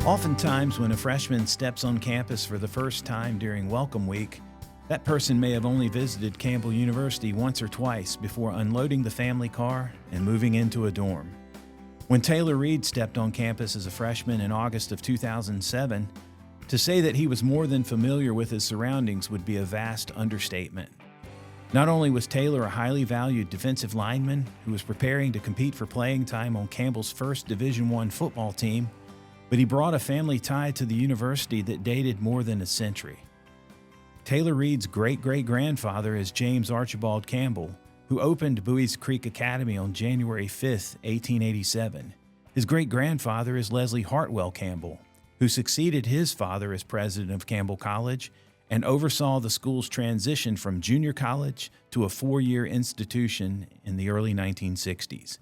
Oftentimes, when a freshman steps on campus for the first time during Welcome Week, that person may have only visited Campbell University once or twice before unloading the family car and moving into a dorm. When Taylor Reed stepped on campus as a freshman in August of 2007, to say that he was more than familiar with his surroundings would be a vast understatement. Not only was Taylor a highly valued defensive lineman who was preparing to compete for playing time on Campbell's first Division I football team, but he brought a family tie to the university that dated more than a century. Taylor Reed's great-great-grandfather is James Archibald Campbell, who opened Buies Creek Academy on January 5, 1887. His great-grandfather is Leslie Hartwell Campbell, who succeeded his father as president of Campbell College and oversaw the school's transition from junior college to a 4-year institution in the early 1960s.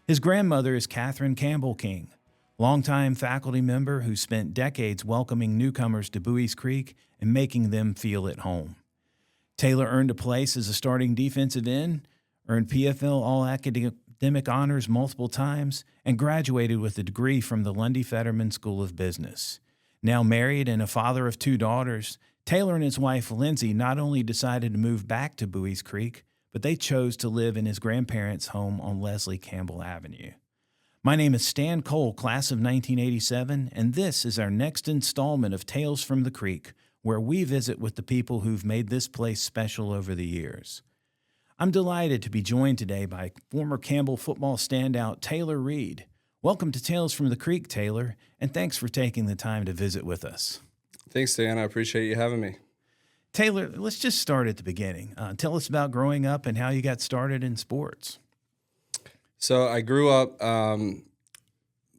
His grandmother is Catherine Campbell King, longtime faculty member who spent decades welcoming newcomers to Buies Creek and making them feel at home. Taylor earned a place as a starting defensive end, earned PFL All-Academic honors multiple times, and graduated with a degree from the Lundy Fetterman School of Business. Now married and a father of 2 daughters, Taylor and his wife Lindsay not only decided to move back to Buies Creek, but they chose to live in his grandparents' home on Leslie Campbell Avenue. My name is Stan Cole, class of 1987, and this is our next installment of Tales from the Creek, where we visit with the people who've made this place special over the years. I'm delighted to be joined today by former Campbell football standout Taylor Reed. Welcome to Tales from the Creek, Taylor, and thanks for taking the time to visit with us. Thanks, Dan. I appreciate you having me. Taylor, let's just start at the beginning. Tell us about growing up and how you got started in sports. So I grew up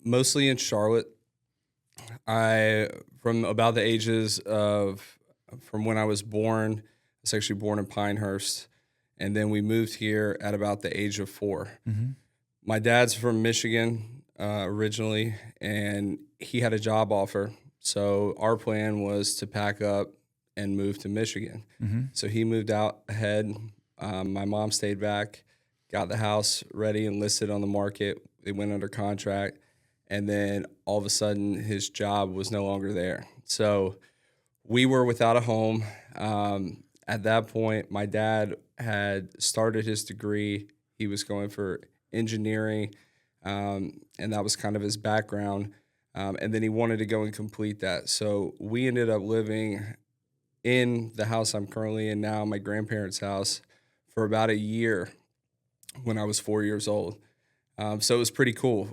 mostly in Charlotte. From about the ages of, from when I was born, I was actually born in Pinehurst, and then we moved here at about the age of 4. Mm-hmm. My dad's from Michigan originally, and he had a job offer. So our plan was to pack up and move to Michigan. Mm-hmm. So he moved out ahead. My mom stayed back, got the house ready and listed on the market. It went under contract. And then all of a sudden his job was no longer there. So we were without a home. At that point, my dad had started his degree. He was going for engineering, and that was kind of his background. And then he wanted to go and complete that. So we ended up living in the house I'm currently in now, my grandparents' house, for about a year when I was 4 years old. So it was pretty cool.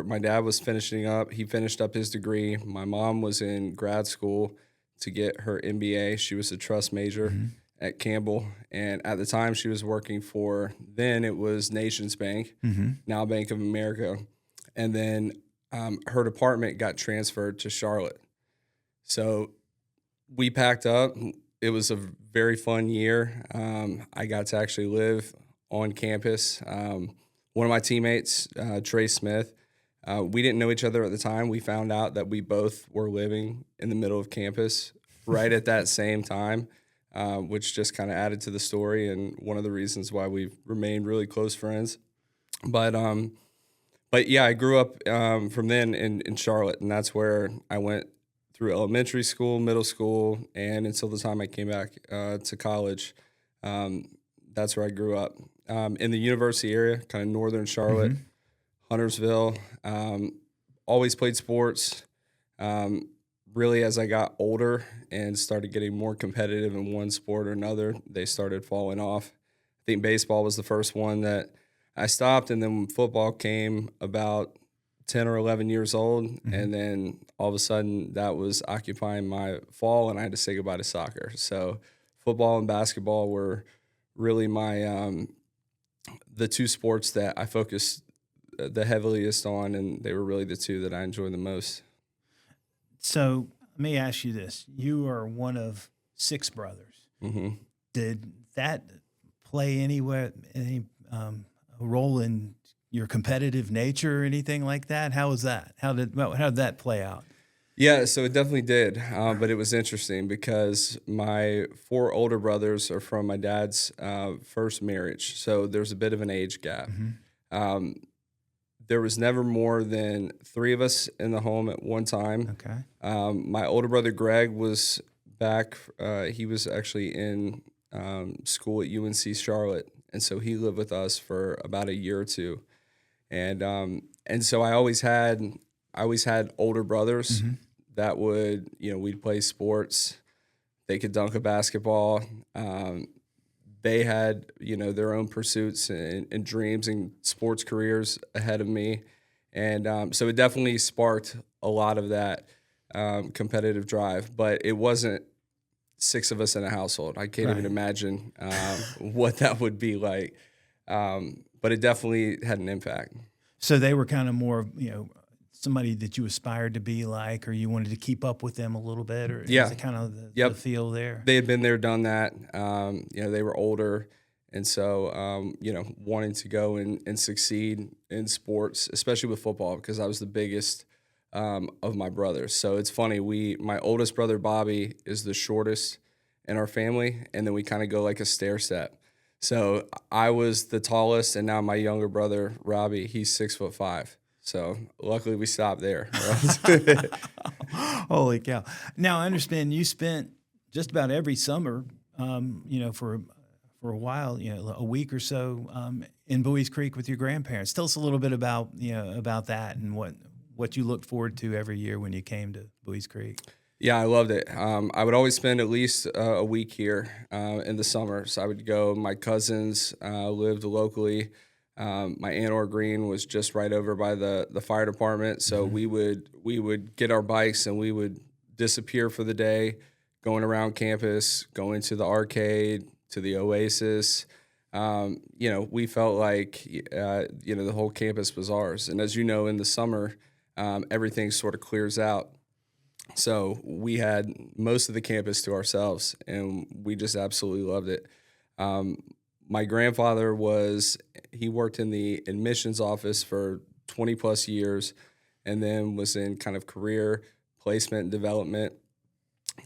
My dad was finishing up. He finished up his degree. My mom was in grad school to get her MBA. She was a trust major at Campbell. And at the time she was working for, then it was Nations Bank, now Bank of America. And then her department got transferred to Charlotte. So we packed up. It was a very fun year. I got to actually live on campus. One of my teammates, Trey Smith, we didn't know each other at the time. We found out that we both were living in the middle of campus right at that same time, which just kind of added to the story and one of the reasons why we've remained really close friends. But yeah, I grew up from then in Charlotte, and that's where I went through elementary school, middle school, and until the time I came back to college. That's where I grew up. In the university area, kind of northern Charlotte, Huntersville. Always played sports. Really, as I got older and started getting more competitive in one sport or another, they started falling off. I think baseball was the first one that I stopped, and then when football came about 10 or 11 years old, and then all of a sudden that was occupying my fall, and I had to say goodbye to soccer. So football and basketball were really my the 2 sports that I focused the heaviest on, and they were really the 2 that I enjoyed the most. So let me ask you this. You are one of 6 brothers. Mm-hmm. Did that play any role in your competitive nature or anything like that? How was that? How did that play out? Yeah, so it definitely did, but it was interesting because my 4 older brothers are from my dad's first marriage, so there's a bit of an age gap. there was never more than 3 of us in the home at one time. Okay. My older brother Greg was back. He was actually in school at UNC Charlotte, and so he lived with us for about a year or two. And so I always had older brothers that would, we'd play sports. They could dunk a basketball. They had, their own pursuits and dreams and sports careers ahead of me. And so it definitely sparked a lot of that competitive drive. But it wasn't 6 of us in a household. I can't even imagine what that would be like. But it definitely had an impact. So they were kind of more, somebody that you aspired to be like, or you wanted to keep up with them a little bit, or is it kind of the feel there? They had been there, done that. They were older, and so wanting to go and succeed in sports, especially with football, because I was the biggest of my brothers. So it's funny. My oldest brother Bobby is the shortest in our family, and then we kind of go like a stair step. So I was the tallest, and now my younger brother Robbie, he's 6'5". So luckily we stopped there. Holy cow! Now I understand you spent just about every summer, for a while, a week or so, in Buies Creek with your grandparents. Tell us a little bit about that and what you looked forward to every year when you came to Buies Creek. Yeah, I loved it. I would always spend at least a week here in the summer. So I would go. My cousins lived locally. My Aunt Or Green was just right over by the fire department. So we would get our bikes and we would disappear for the day, going around campus, going to the arcade, to the Oasis. We felt like the whole campus was ours. And as you know, in the summer, everything sort of clears out. So we had most of the campus to ourselves, and we just absolutely loved it. My grandfather he worked in the admissions office for 20 plus years, and then was in kind of career placement and development,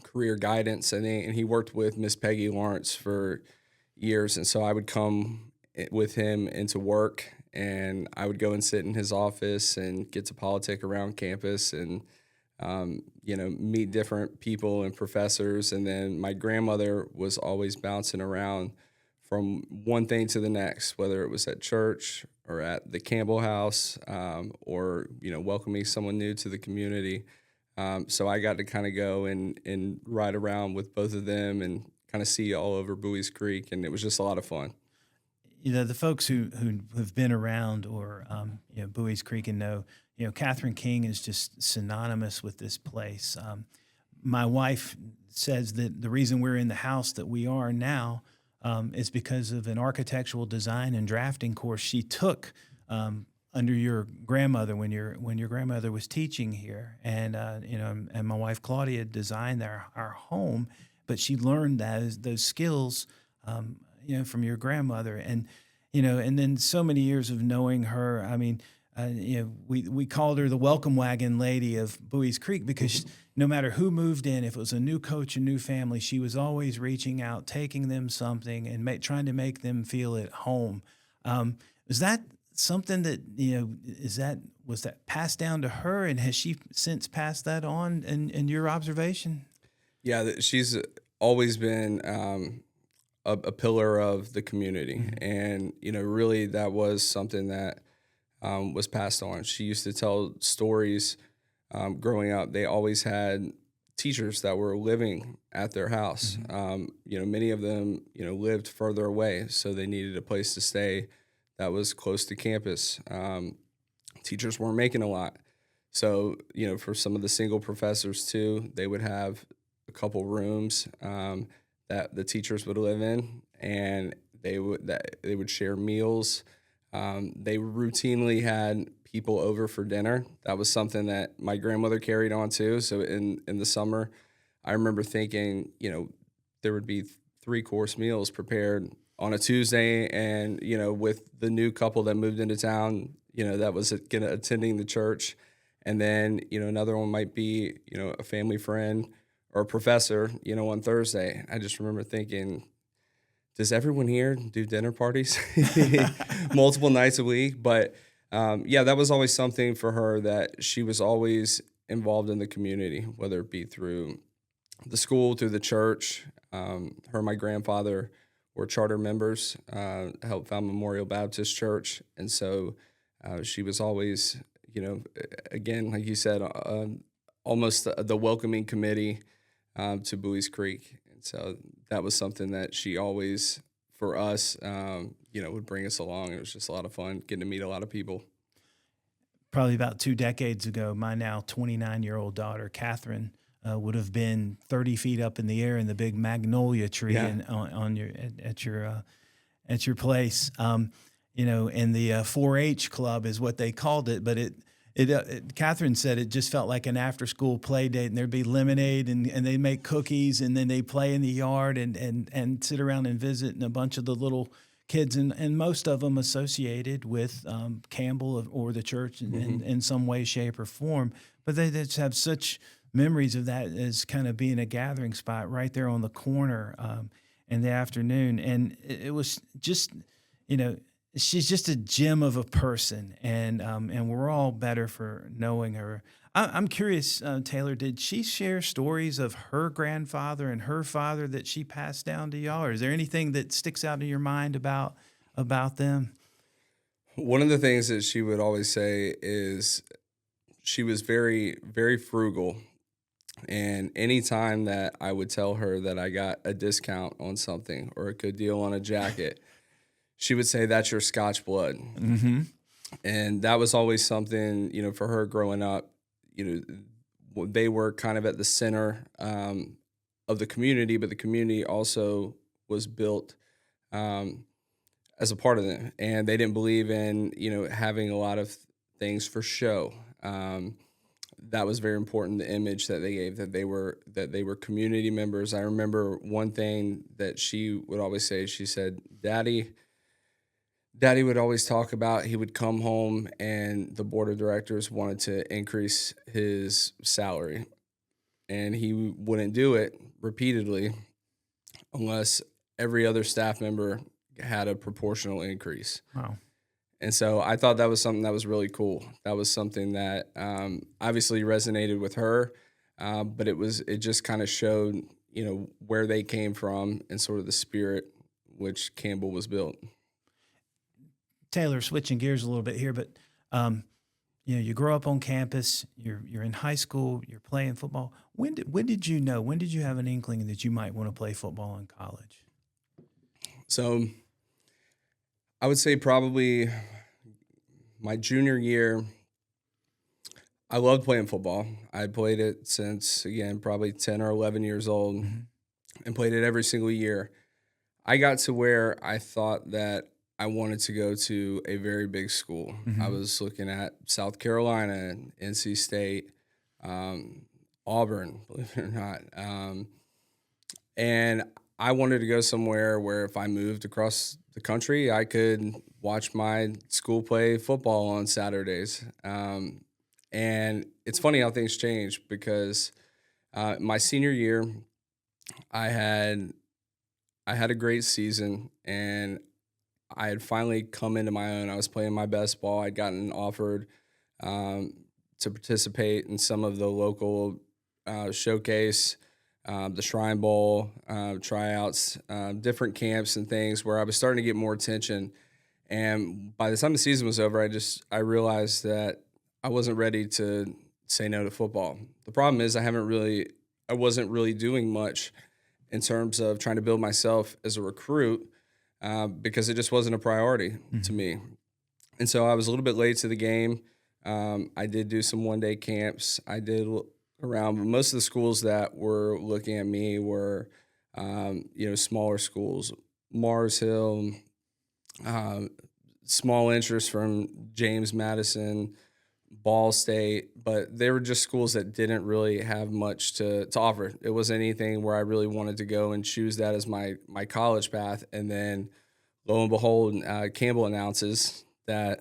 career guidance, and he worked with Miss Peggy Lawrence for years. And so I would come with him into work, and I would go and sit in his office and get to politic around campus and meet different people and professors. And then my grandmother was always bouncing around from one thing to the next, whether it was at church or at the Campbell house, or, welcoming someone new to the community. So I got to kind of go and ride around with both of them and kind of see all over Buies Creek. And it was just a lot of fun. The folks who have been around or, Buies Creek and know, Catherine King is just synonymous with this place. My wife says that the reason we're in the house that we are now is because of an architectural design and drafting course she took under your grandmother when your grandmother was teaching here, and and my wife Claudia designed our home, but she learned those skills from your grandmother, and and then so many years of knowing her. I mean, we called her the welcome wagon lady of Buies Creek because no matter who moved in, if it was a new coach, a new family, she was always reaching out, taking them something, and trying to make them feel at home. Was that something that was that passed down to her, and has she since passed that on in your observation? Yeah, she's always been a pillar of the community, and really that was something that was passed on. She used to tell stories growing up. They always had teachers that were living at their house. Many of them, lived further away, so they needed a place to stay that was close to campus. Teachers weren't making a lot. So, for some of the single professors too, they would have a couple rooms that the teachers would live in, and they would share meals. They routinely had people over for dinner. That was something that my grandmother carried on too. So in the summer, I remember thinking, there would be 3-course meals prepared on a Tuesday, and with the new couple that moved into town, that was attending the church, and then another one might be a family friend or a professor on Thursday. I just remember thinking, does everyone here do dinner parties multiple nights a week? But Yeah, that was always something for her, that she was always involved in the community, whether it be through the school, through the church. Her and my grandfather were charter members, helped found Memorial Baptist Church. And so she was always, again, like you said, almost the welcoming committee to Buies Creek. And so that was something that she always, for us, would bring us along. It was just a lot of fun getting to meet a lot of people. Probably about 2 decades ago, my now 29-year-old daughter, Catherine, would have been 30 feet up in the air in the big magnolia tree at your place. And the 4-H club is what they called it, but Catherine said it just felt like an after-school play date, and there'd be lemonade, and they'd make cookies, and then they'd play in the yard and sit around and visit, and a bunch of the little kids, and most of them associated with Campbell or the church in some way, shape, or form. But they just have such memories of that as kind of being a gathering spot right there on the corner in the afternoon. And it was just, she's just a gem of a person, and we're all better for knowing her. I'm curious, Taylor, did she share stories of her grandfather and her father that she passed down to y'all, or is there anything that sticks out in your mind about them? One of the things that she would always say is she was very, very frugal. And anytime that I would tell her that I got a discount on something or a good deal on a jacket, she would say, "That's your Scotch blood." Mm-hmm. And that was always something, for her growing up. They were kind of at the center of the community, but the community also was built as a part of them. And they didn't believe in, having a lot of things for show. That was very important, the image that they gave, that they were community members. I remember one thing that she would always say. She said, Daddy would always talk about, he would come home and the board of directors wanted to increase his salary. And he wouldn't do it repeatedly unless every other staff member had a proportional increase. Wow. And so I thought that was something that was really cool. That was something that obviously resonated with her, but it just kind of showed, where they came from and sort of the spirit which Campbell was built. Taylor, switching gears a little bit here, but you grow up on campus. You're in high school. You're playing football. When did you know? When did you have an inkling that you might want to play football in college? So I would say probably my junior year. I loved playing football. I played it since, again, probably 10 or 11 years old, and played it every single year. I got to where I thought that I wanted to go to a very big school. I was looking at South Carolina, NC State, Auburn, believe it or not. And I wanted to go somewhere where if I moved across the country, I could watch my school play football on Saturdays. And it's funny how things change, because my senior year, I had a great season, and I had finally come into my own. I was playing my best ball. I'd gotten offered to participate in some of the local showcase, the Shrine Bowl, tryouts, different camps and things where I was starting to get more attention. And by the time the season was over, I realized that I wasn't ready to say no to football. The problem is I wasn't really doing much in terms of trying to build myself as a recruit, because it just wasn't a priority to me. And so I was a little bit late to the game. I did do some one-day camps. I did around, but most of the schools that were looking at me were, smaller schools, Mars Hill, small interest from James Madison, Ball State, but they were just schools that didn't really have much to offer. It wasn't anything where I really wanted to go and choose that as my college path. And then lo and behold, Campbell announces that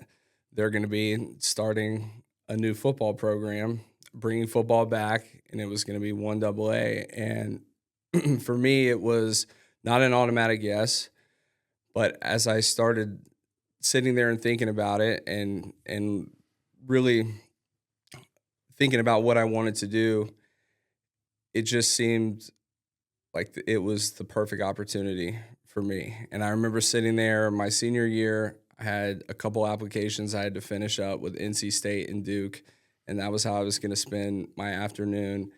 they're going to be starting a new football program, bringing football back, and it was going to be 1AA. And for me, it was not an automatic yes, but as I started sitting there and thinking about it and really thinking about what I wanted to do, it just seemed like it was the perfect opportunity for me. And I remember sitting there my senior year, I had a couple applications I had to finish up with NC State and Duke, and that was how I was going to spend my afternoon.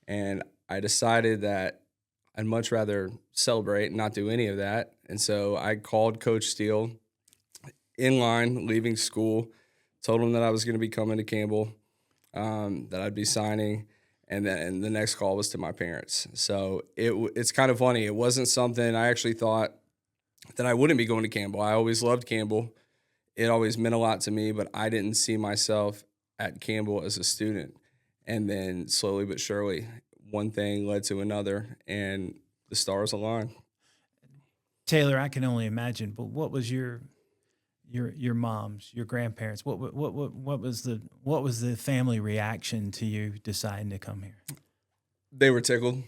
And I decided that I'd much rather celebrate and not do any of that. And so I called Coach Steele in line, leaving school, told him that I was going to be coming to Campbell, that I'd be signing. And then the next call was to my parents. So it's kind of funny. It wasn't something I actually thought that I wouldn't be going to Campbell. I always loved Campbell. It always meant a lot to me, but I didn't see myself at Campbell as a student. And then slowly but surely, one thing led to another, and the stars aligned. Taylor, I can only imagine, but what was your mom's, your grandparents? What was the family reaction to you deciding to come here? They were tickled.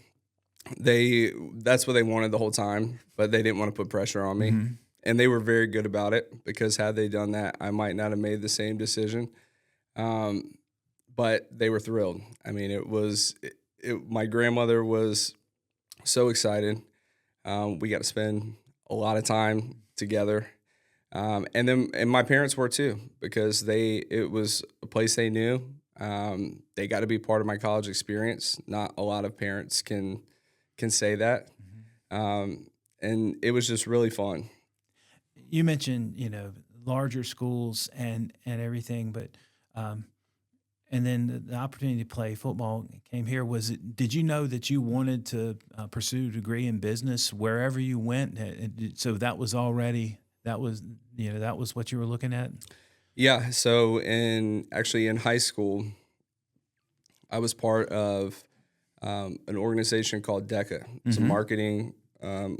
That's what they wanted the whole time, but they didn't want to put pressure on me. Mm-hmm. And they were very good about it, because had they done that, I might not have made the same decision. But they were thrilled. I mean, my grandmother was so excited. We got to spend a lot of time together. And my parents were too, because it was a place they knew. They got to be part of my college experience. Not a lot of parents can say that. Mm-hmm. And it was just really fun. You mentioned, larger schools and everything, but and then the opportunity to play football came here. Did you know that you wanted to pursue a degree in business wherever you went? So that was what you were looking at? Yeah. So in high school, I was part of an organization called DECA. It's a marketing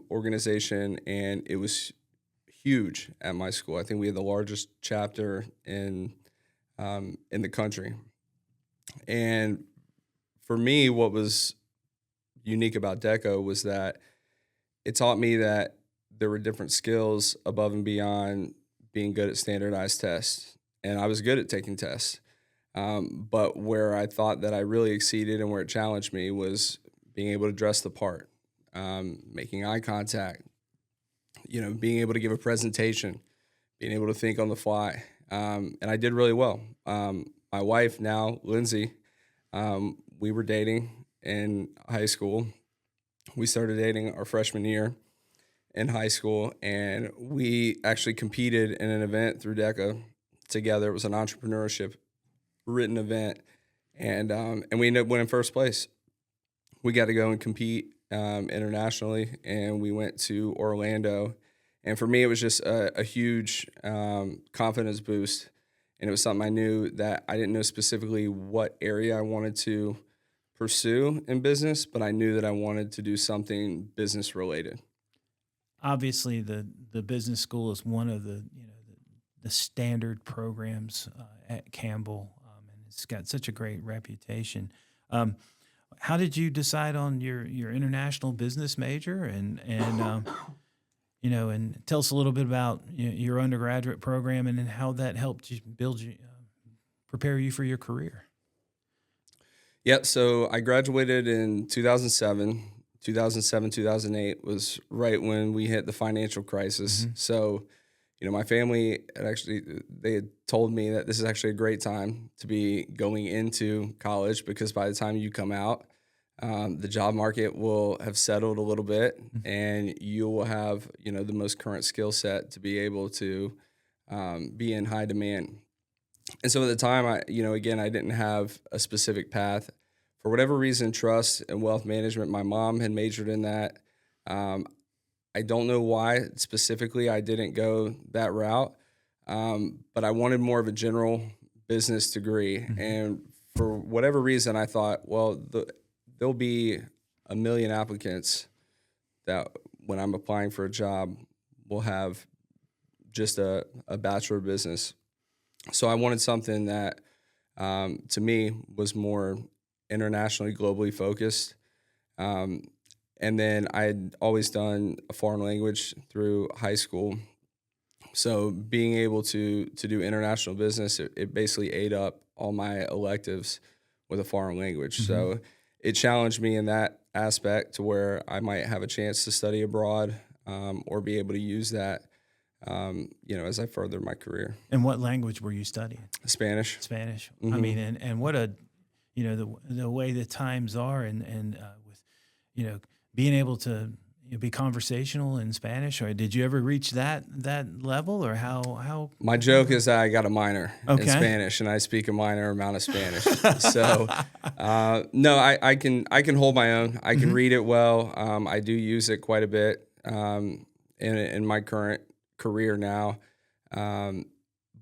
organization, and it was huge at my school. I think we had the largest chapter in the country. And for me, what was unique about DECA was that it taught me that there were different skills above and beyond being good at standardized tests. And I was good at taking tests. But where I thought that I really exceeded and where it challenged me was being able to dress the part, making eye contact, being able to give a presentation, being able to think on the fly. And I did really well. My wife now, Lindsay, we were dating in high school. We started dating our freshman year in high school, and we actually competed in an event through DECA together. It was an entrepreneurship written event, and we ended up winning first place. We got to go and compete internationally, and we went to Orlando. And for me, it was just a huge confidence boost, and it was something I knew that I didn't know specifically what area I wanted to pursue in business, but I knew that I wanted to do something business related. Obviously, the business school is one of the standard programs at Campbell, and it's got such a great reputation. How did you decide on your international business major, and and tell us a little bit about your undergraduate program and how that helped you prepare you for your career? Yeah, so I graduated in 2007. 2008 was right when we hit the financial crisis. Mm-hmm. So, my family they had told me that this is actually a great time to be going into college, because by the time you come out, the job market will have settled a little bit, mm-hmm. and you will have, the most current skill set to be able to be in high demand. And so at the time, I didn't have a specific path. For whatever reason, trust and wealth management, my mom had majored in that. I don't know why specifically I didn't go that route, but I wanted more of a general business degree. Mm-hmm. And for whatever reason, I thought, well, there'll be a million applicants that when I'm applying for a job will have just a Bachelor of Business. So I wanted something that, to me, was more internationally, globally focused. And then I had always done a foreign language through high school. So being able to do international business, it basically ate up all my electives with a foreign language. Mm-hmm. So it challenged me in that aspect to where I might have a chance to study abroad, or be able to use that, as I further my career. And what language were you studying? Spanish. Spanish. Mm-hmm. I mean, and what a, the way the times are, and with, being able to be conversational in Spanish. Or did you ever reach that level, or how? My joke is that I got a minor in Okay. Spanish, and I speak a minor amount of Spanish. So, no, I can hold my own. I can Mm-hmm. read it well. I do use it quite a bit in my current career now,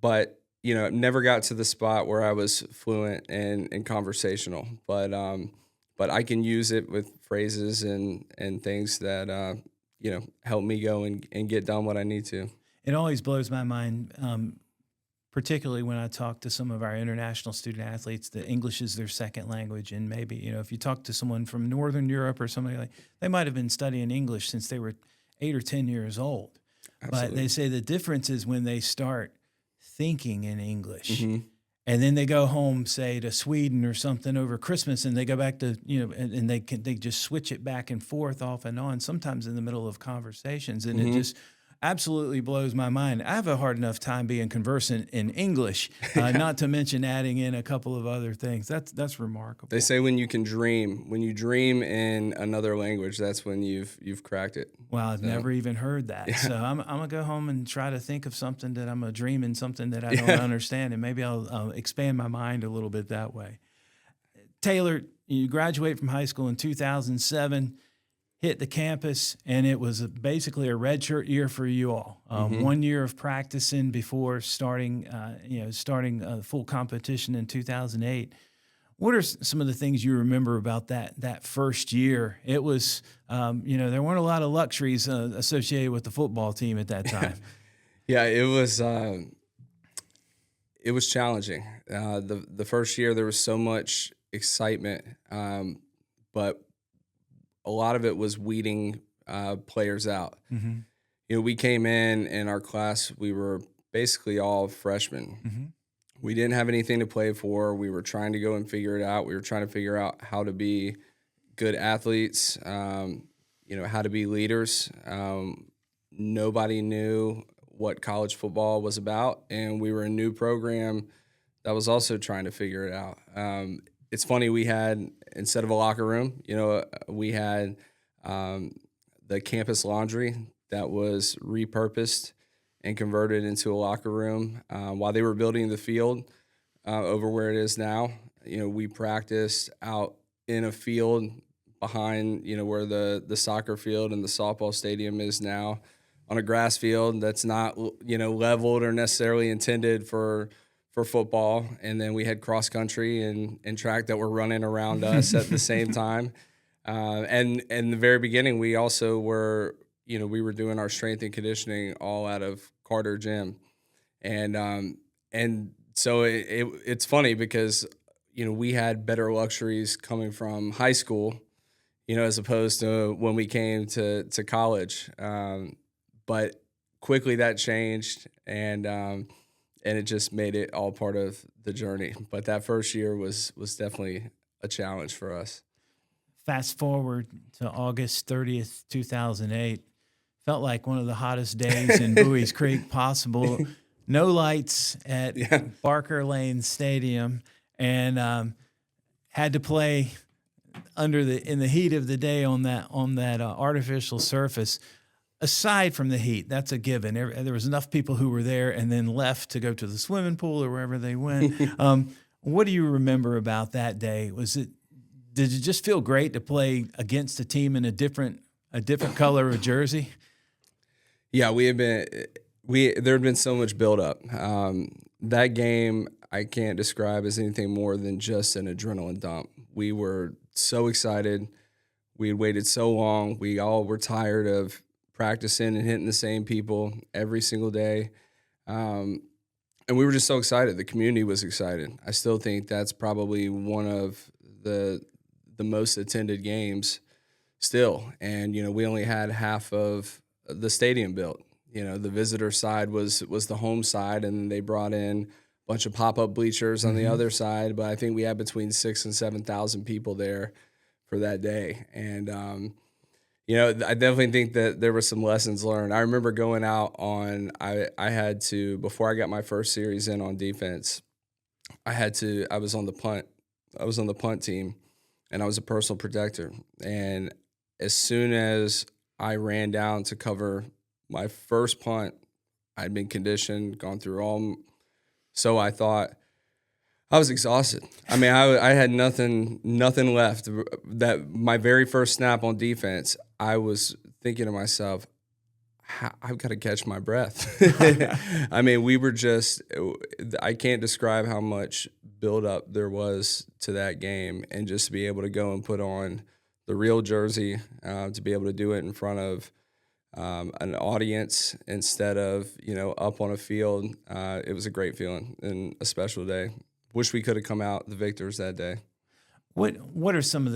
but never got to the spot where I was fluent and conversational. But I can use it with phrases and things that help me go and get done what I need to. It always blows my mind, particularly when I talk to some of our international student athletes, that English is their second language. And maybe, if you talk to someone from Northern Europe or somebody like, they might have been studying English since they were 8 or 10 years old. Absolutely. But they say the difference is when they start thinking in English. Mm-hmm. And then they go home, say to Sweden or something over Christmas, and they go back to, and they just switch it back and forth off and on, sometimes in the middle of conversations. And Mm-hmm. it just absolutely blows my mind. I have a hard enough time being conversant in English, not to mention adding in a couple of other things. That's remarkable. They say when you dream in another language, that's when you've cracked it. Well, I've never even heard that. Yeah. So I'm gonna go home and try to think of something that I'm gonna dream in, something that I don't understand, and maybe I'll expand my mind a little bit that way. Taylor, you graduate from high school in 2007, hit the campus, and it was basically a redshirt year for you all. 1 year of practicing before starting full competition in 2008. What are some of the things you remember about that first year? It was, there weren't a lot of luxuries associated with the football team at that time. Yeah, it was challenging. The first year there was so much excitement, but a lot of it was weeding players out. Mm-hmm. We came in our class, we were basically all freshmen. Mm-hmm. We didn't have anything to play for. We were trying to go and figure it out. We were trying to figure out how to be good athletes, how to be leaders. Nobody knew what college football was about, and we were a new program that was also trying to figure it out. It's funny, we had, instead of a locker room, we had the campus laundry that was repurposed and converted into a locker room. While they were building the field over where it is now, we practiced out in a field behind, where the soccer field and the softball stadium is now, on a grass field that's not, leveled or necessarily intended for football. And then we had cross country and track that were running around us at the same time. And in the very beginning, we also were, we were doing our strength and conditioning all out of Carter Gym. And so it's funny because, we had better luxuries coming from high school, as opposed to when we came to college. But quickly that changed, and it just made it all part of the journey. But that first year was definitely a challenge for us. Fast forward to August 30th, 2008. Felt like one of the hottest days in Buies Creek possible. No lights at Barker Lane Stadium, and had to play in the heat of the day on that artificial surface. Aside from the heat, that's a given. There was enough people who were there and then left to go to the swimming pool or wherever they went. What do you remember about that day? Did it just feel great to play against a team in a different color of jersey? Yeah, there had been so much buildup. That game I can't describe as anything more than just an adrenaline dump. We were so excited. We had waited so long. We all were tired of practicing and hitting the same people every single day. And we were just so excited. The community was excited. I still think that's probably one of the most attended games still. And, we only had half of the stadium built. The visitor side was the home side, and they brought in a bunch of pop-up bleachers on the other side. But I think we had between 6,000 and 7,000 people there for that day. And, I definitely think that there were some lessons learned. I remember going out I had to, before I got my first series in on defense, I was on the punt team, and I was a personal protector. And as soon as I ran down to cover my first punt, I'd been conditioned, gone through all. So I thought I was exhausted. I mean, I had nothing left. That my very first snap on defense, I was thinking to myself, I've got to catch my breath. I mean, I can't describe how much buildup there was to that game, and just to be able to go and put on the real jersey, to be able to do it in front of an audience instead of, up on a field. It was a great feeling and a special day. Wish we could have come out the victors that day. What are some of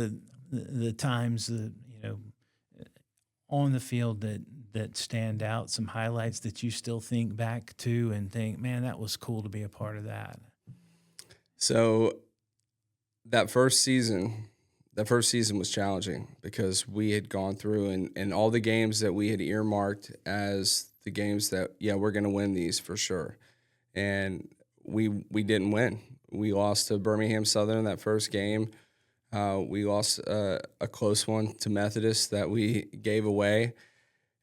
the times that, on the field that stand out, some highlights that you still think back to and think, man, that was cool to be a part of that? So that first season was challenging because we had gone through and all the games that we had earmarked as the games that, we're going to win these for sure. And we didn't win. We lost to Birmingham Southern that first game. We lost a close one to Methodist that we gave away.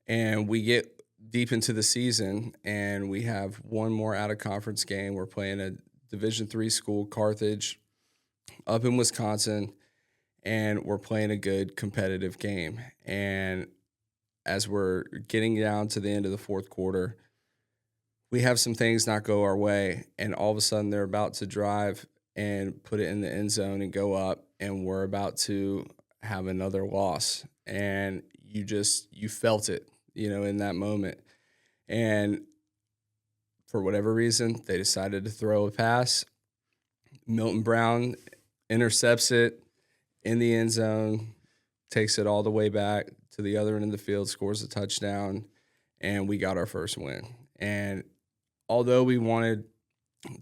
And we get deep into the season, and we have one more out-of-conference game. We're playing a Division III school, Carthage, up in Wisconsin, and we're playing a good competitive game. And as we're getting down to the end of the fourth quarter, we have some things not go our way, and all of a sudden they're about to drive and put it in the end zone and go up, and we're about to have another loss. And you felt it, in that moment. And for whatever reason, they decided to throw a pass. Milton Brown intercepts it in the end zone, takes it all the way back to the other end of the field, scores a touchdown, and we got our first win. And although we wanted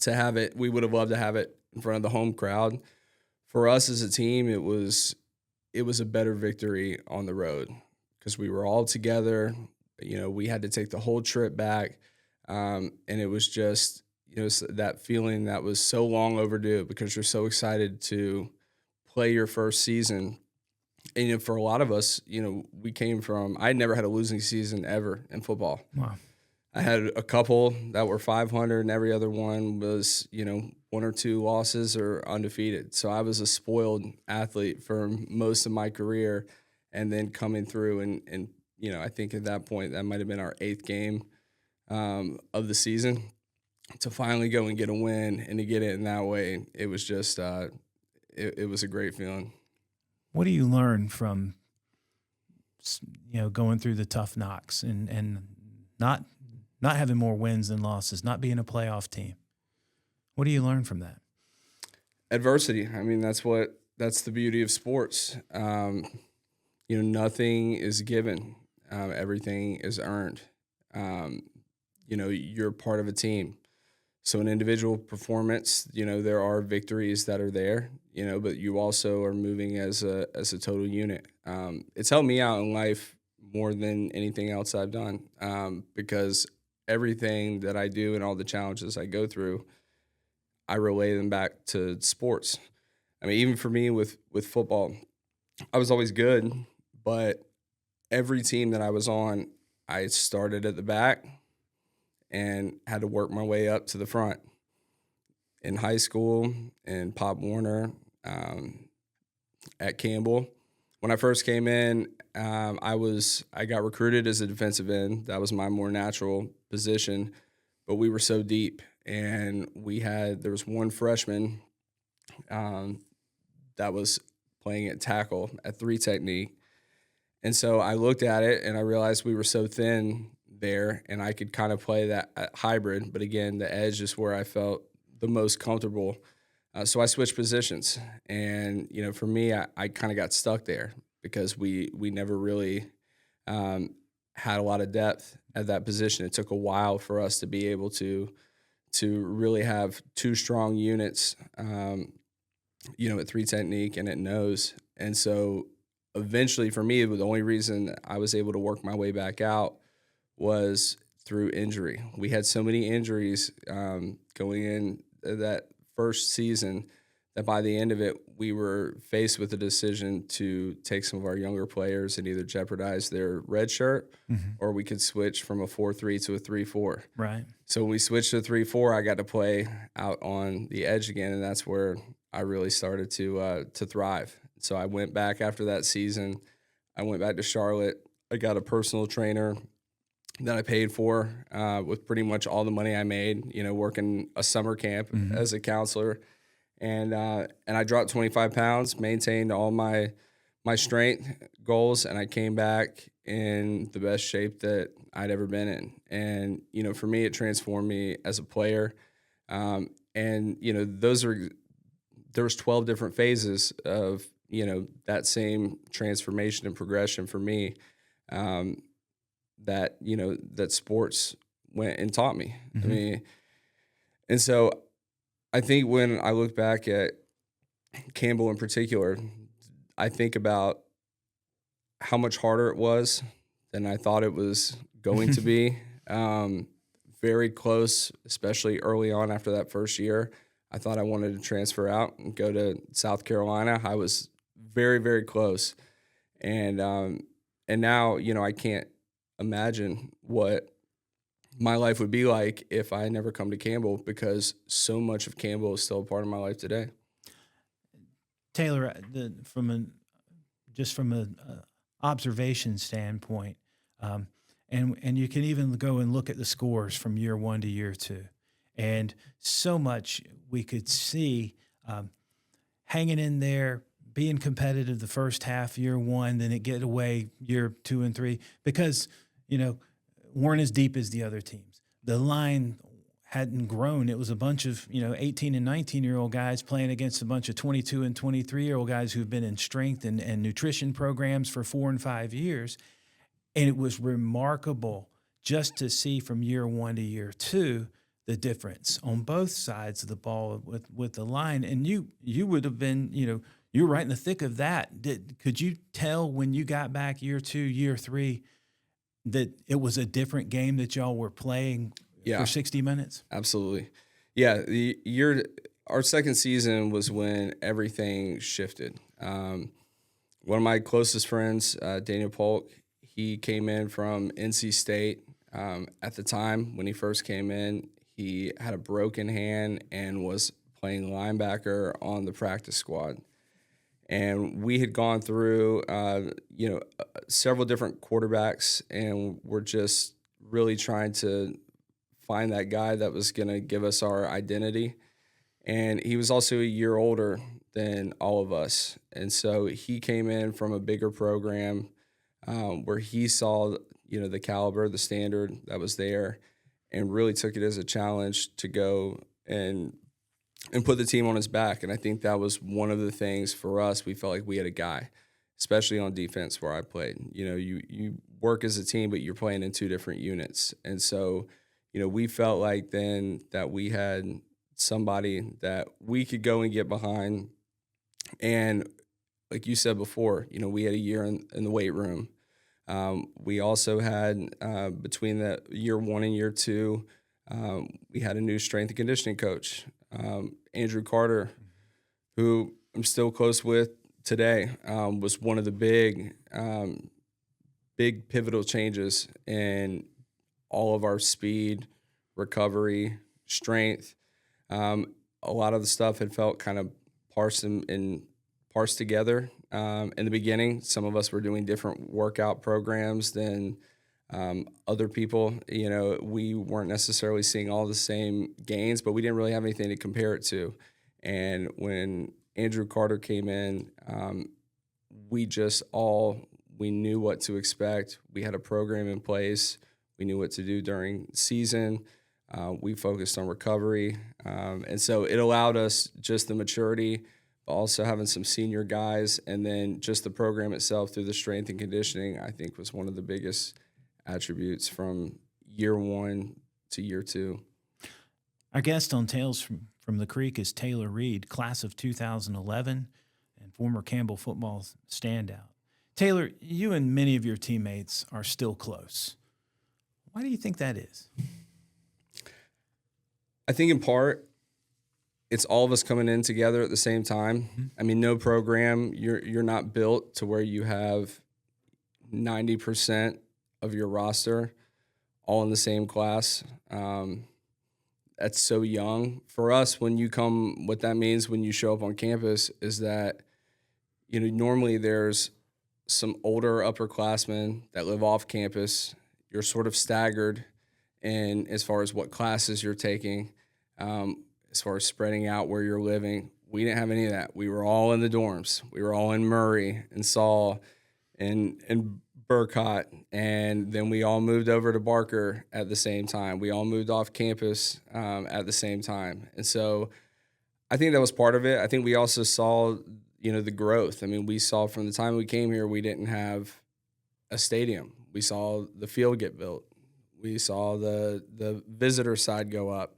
to have it, we would have loved to have it in front of the home crowd. For us as a team, it was a better victory on the road because we were all together. We had to take the whole trip back, and it was just that feeling that was so long overdue because you're so excited to play your first season. And for a lot of us, we came from, I never had a losing season ever in football. Wow. I had a couple that were 500, and every other one was, one or two losses or undefeated. So I was a spoiled athlete for most of my career, and then coming through and I think at that point that might have been our 8th game of the season to finally go and get a win and to get it in that way. It was just it was a great feeling. What do you learn from going through the tough knocks and not having more wins than losses, not being a playoff team? What do you learn from that? Adversity. I mean, that's the beauty of sports. Nothing is given. Everything is earned. You're part of a team. So an individual performance, there are victories that are there, but you also are moving as a total unit. It's helped me out in life more than anything else I've done, because everything that I do and all the challenges I go through, I relay them back to sports. I mean, even for me with football, I was always good, but every team that I was on, I started at the back and had to work my way up to the front. In high school, in Pop Warner, at Campbell. When I first came in, I got recruited as a defensive end. That was my more natural position, but we were so deep, and there was one freshman that was playing at tackle at 3 technique. And so I looked at it and I realized we were so thin there, and I could kind of play that hybrid. But again, the edge is where I felt the most comfortable. So I switched positions. And, for me, I kind of got stuck there because we never really had a lot of depth at that position. It took a while for us to be able to really have two strong units, at three technique and at nose. And so eventually for me, the only reason I was able to work my way back out was through injury. We had so many injuries going in that first season that by the end of it, we were faced with the decision to take some of our younger players and either jeopardize their red shirt or we could switch from a 4-3 to a 3-4. Right. So when we switched to 3-4, I got to play out on the edge again, and that's where I really started to thrive. So I went back after that season. I went back to Charlotte. I got a personal trainer that I paid for with pretty much all the money I made, working a summer camp as a counselor. And I dropped 25 pounds, maintained all my strength goals, and I came back in the best shape that I'd ever been in. And, for me, it transformed me as a player. And, there was 12 different phases of, that same transformation and progression for me that sports went and taught me. I mean, and so I think when I look back at Campbell in particular, I think about how much harder it was than I thought it was going to be. Very close, especially early on after that first year. I thought I wanted to transfer out and go to South Carolina. I was very, very close. And now, I can't imagine what my life would be like if I never come to Campbell, because so much of Campbell is still a part of my life today. Taylor, from an observation standpoint, and you can even go and look at the scores from year 1 to year 2, and so much we could see hanging in there, being competitive the first half, year 1, then it get away year 2 and 3, because weren't as deep as the other teams. The line hadn't grown. It was a bunch of 18 and 19-year-old guys playing against a bunch of 22 and 23-year-old guys who've been in strength and nutrition programs for 4 and 5 years. And it was remarkable just to see from year 1 to year 2 the difference on both sides of the ball with the line. And you would have been, you were right in the thick of that. Could you tell when you got back year 2, year 3, that it was a different game that y'all were playing for 60 minutes? Absolutely. Yeah, our second season was when everything shifted. One of my closest friends, Daniel Polk, he came in from NC State. At the time when he first came in, he had a broken hand and was playing linebacker on the practice squad. And we had gone through, several different quarterbacks, and we're just really trying to find that guy that was going to give us our identity. And he was also a year older than all of us. And so he came in from a bigger program where he saw, the caliber, the standard that was there, and really took it as a challenge to go and put the team on his back. And I think that was one of the things for us. We felt like we had a guy, especially on defense where I played. You work as a team, but you're playing in two different units. And so, we felt like then that we had somebody that we could go and get behind. And like you said before, we had a year in the weight room. We also had, between the year 1 and year 2, we had a new strength and conditioning coach, Andrew Carter, who I'm still close with today, was one of the big pivotal changes in all of our speed, recovery, strength. A lot of the stuff had felt kind of parsed together. In the beginning, some of us were doing different workout programs than other people. We weren't necessarily seeing all the same gains, but we didn't really have anything to compare it to. And when Andrew Carter came in, we knew what to expect. We had a program in place. We knew what to do during season. We focused on recovery. And so it allowed us just the maturity, but also having some senior guys, and then just the program itself through the strength and conditioning, I think was one of the biggest attributes from year one to year two. Our guest on Tales from the Creek is Taylor Reed, class of 2011 and former Campbell football standout. Taylor, you and many of your teammates are still close. Why do you think that is? I think in part, it's all of us coming in together at the same time. Mm-hmm. I mean, no program, you're not built to where you have 90% of your roster all in the same class. That's so young. For us, when you come, what that means when you show up on campus is that, normally there's some older upperclassmen that live off campus. You're sort of staggered in as far as what classes you're taking, as far as spreading out where you're living. We didn't have any of that. We were all in the dorms. We were all in Murray and Saul and Burcott, and then we all moved over to Barker at the same time. We all moved off campus at the same time. And so I think that was part of it. I think we also saw, the growth. I mean, we saw from the time we came here, we didn't have a stadium. We saw the field get built. We saw the visitor side go up.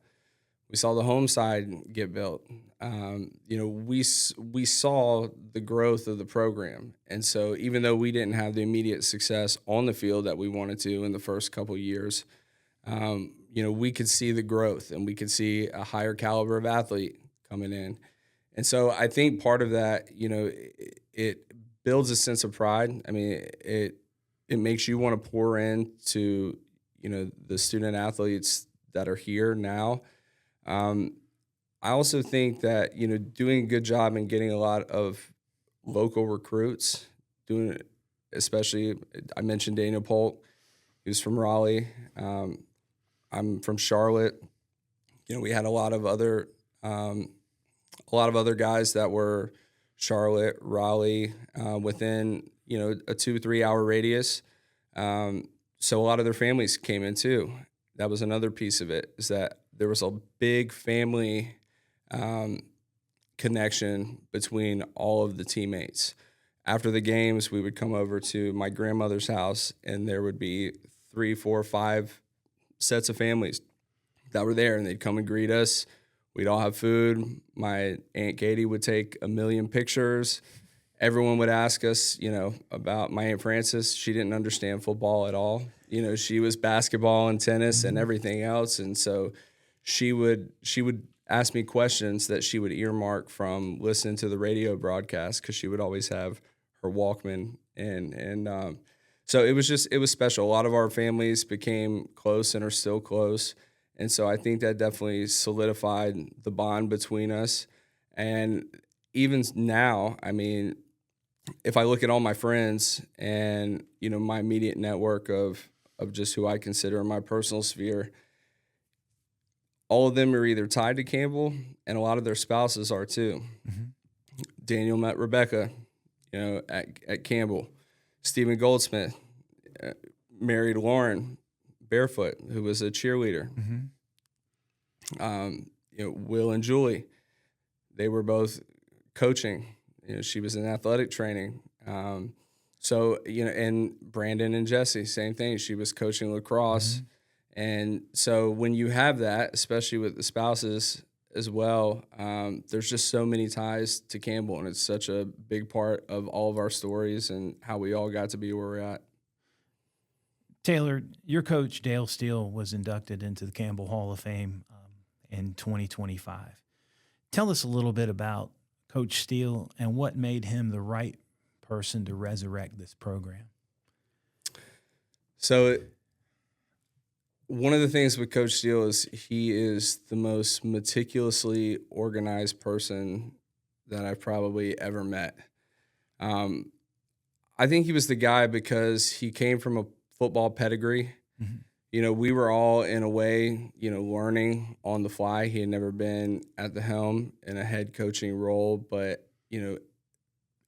We saw the home side get built. We saw the growth of the program. And so even though we didn't have the immediate success on the field that we wanted to in the first couple of years, we could see the growth and we could see a higher caliber of athlete coming in. And so I think part of that, it builds a sense of pride. I mean, it makes you want to pour into, the student athletes that are here now. I also think that, doing a good job and getting a lot of local recruits, especially, I mentioned Daniel Polk, he was from Raleigh. I'm from Charlotte. We had a lot of other guys that were Charlotte, Raleigh, within, a 2-3 hour radius. So a lot of their families came in too. That was another piece of it, is that there was a big family connection between all of the teammates. After the games, we would come over to my grandmother's house, and there would be 3, 4, 5 sets of families that were there, and they'd come and greet us. We'd all have food. My Aunt Katie would take a million pictures. Everyone would ask us, about my Aunt Frances. She didn't understand football at all. She was basketball and tennis and everything else, and so she would ask me questions that she would earmark from listening to the radio broadcast, because she would always have her Walkman, and so it was special. A lot of our families became close and are still close, and so I think that definitely solidified the bond between us. And even now, I mean, if I look at all my friends and my immediate network of just who I consider in my personal sphere, all of them are either tied to Campbell, and a lot of their spouses are too. Mm-hmm. Daniel met Rebecca, at Campbell. Stephen Goldsmith married Lauren Barefoot, who was a cheerleader. Mm-hmm. Will and Julie, they were both coaching. She was in athletic training. So, and Brandon and Jesse, same thing. She was coaching lacrosse. Mm-hmm. And so when you have that, especially with the spouses as well, there's just so many ties to Campbell, and it's such a big part of all of our stories and how we all got to be where we're at. Taylor, your coach, Dale Steele, was inducted into the Campbell Hall of Fame in 2025. Tell us a little bit about Coach Steele and what made him the right person to resurrect this program. So one of the things with Coach Steele is he is the most meticulously organized person that I've probably ever met. I think he was the guy because he came from a football pedigree. Mm-hmm. We were all in a way, learning on the fly. He had never been at the helm in a head coaching role, but,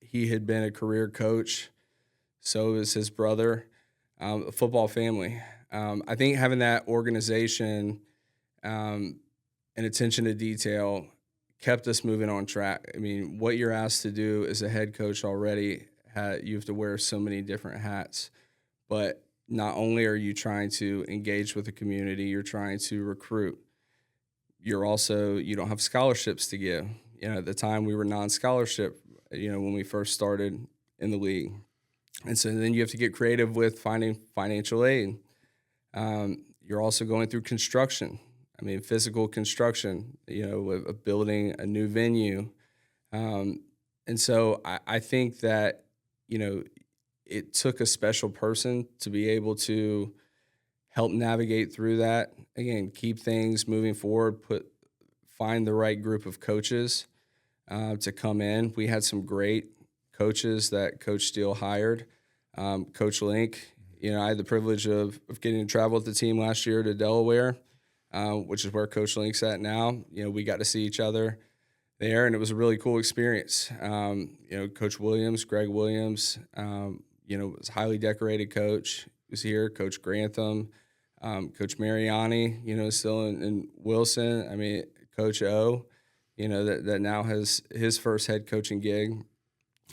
he had been a career coach. So was his brother, a football family. I think having that organization and attention to detail kept us moving on track. I mean, what you're asked to do as a head coach already, you have to wear so many different hats. But not only are you trying to engage with the community, you're trying to recruit. You don't have scholarships to give. At the time we were non-scholarship, when we first started in the league. And so then you have to get creative with finding financial aid. You're also going through construction. Physical construction, of building a new venue. And so I think that, it took a special person to be able to help navigate through that. Again, keep things moving forward, find the right group of coaches to come in. We had some great coaches that Coach Steele hired. Coach Link, I had the privilege of getting to travel with the team last year to Delaware, which is where Coach Link's at now. We got to see each other there, and it was a really cool experience. Coach Williams, Greg Williams, was a highly decorated coach. He was here. Coach Grantham, Coach Mariani, still in Wilson. Coach O, that now has his first head coaching gig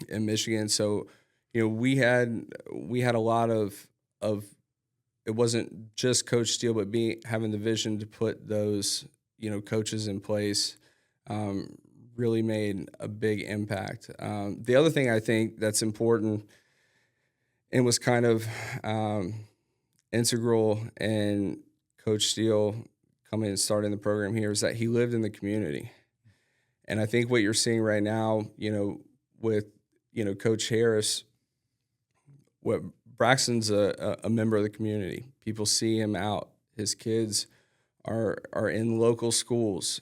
in Michigan. So, we had a lot of it wasn't just Coach Steele, but having the vision to put those, coaches in place really made a big impact. The other thing I think that's important and was kind of integral in Coach Steele coming and starting the program here is that he lived in the community. And I think what you're seeing right now, with, Coach Harris, Braxton's a member of the community. People see him out. His kids are in local schools.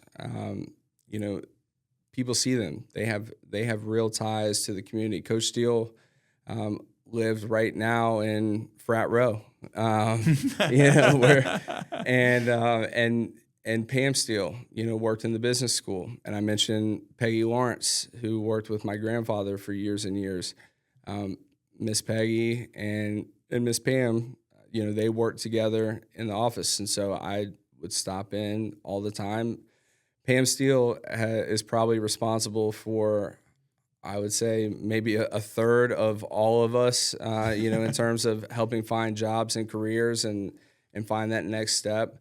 People see them. They have real ties to the community. Coach Steele lives right now in Frat Row, and Pam Steele, worked in the business school. And I mentioned Peggy Lawrence, who worked with my grandfather for years and years. Miss Peggy and Miss Pam, they worked together in the office. And so I would stop in all the time. Pam Steele is probably responsible for, I would say, maybe a third of all of us, in terms of helping find jobs and careers and find that next step.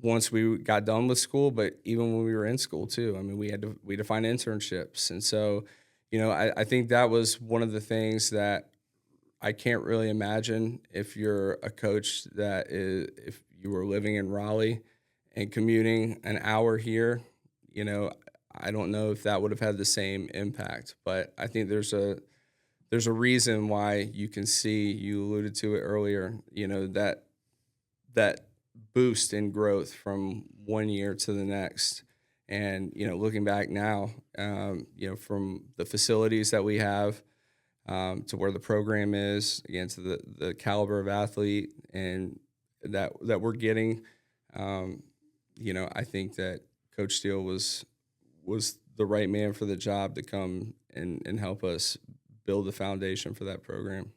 Once we got done with school, but even when we were in school too, we had to find internships. And so, I think that was one of the things that I can't really imagine if you're a coach if you were living in Raleigh and commuting an hour here, I don't know if that would have had the same impact. But I think there's a reason why you can see, you alluded to it earlier, that boost in growth from one year to the next. And, looking back now, from the facilities that we have to where the program is, again, to the caliber of athlete and that we're getting, I think that Coach Steele was the right man for the job to come and help us build the foundation for that program.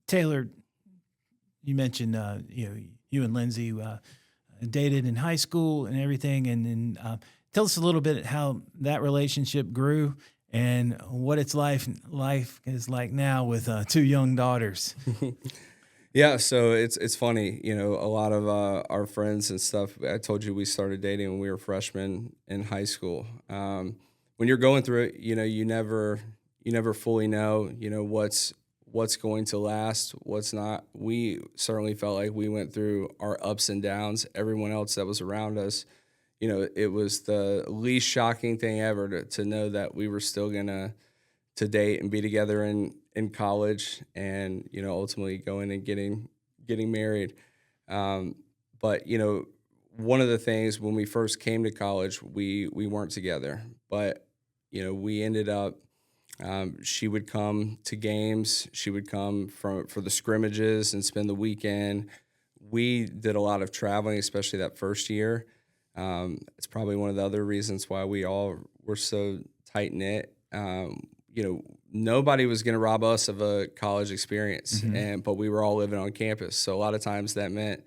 Taylor, you mentioned, you and Lindsay dated in high school and everything. And tell us a little bit how that relationship grew and what its life is like now with two young daughters. Yeah, so it's funny, a lot of our friends and stuff, I told you we started dating when we were freshmen in high school. When you're going through it, you never fully know, what's going to last, what's not. We certainly felt like we went through our ups and downs. Everyone else that was around us, it was the least shocking thing ever to know that we were still gonna to date and be together in college, and ultimately going and getting married. But one of the things when we first came to college, we weren't together, but we ended up. She would come to games. She would come for the scrimmages and spend the weekend. We did a lot of traveling, especially that first year. It's probably one of the other reasons why we all were so tight knit. Nobody was going to rob us of a college experience, but we were all living on campus. So a lot of times that meant,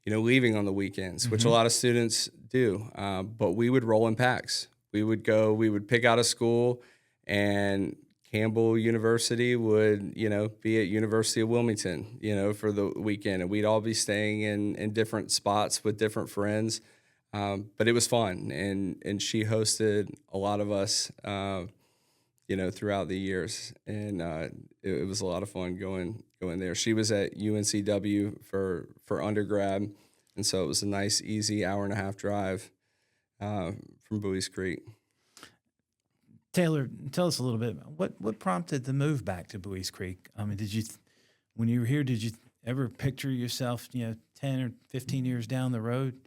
leaving on the weekends, which a lot of students do. But we would roll in packs. We would pick out a school and Campbell University would, be at University of Wilmington, for the weekend, and we'd all be staying in different spots with different friends. But it was fun, and she hosted a lot of us, throughout the years, and it was a lot of fun going there. She was at UNCW for undergrad, and so it was a nice, easy hour-and-a-half drive from Buies Creek. Taylor, tell us a little bit. What prompted the move back to Buies Creek? I mean, when you were here, did you ever picture yourself, 10 or 15 years down the road,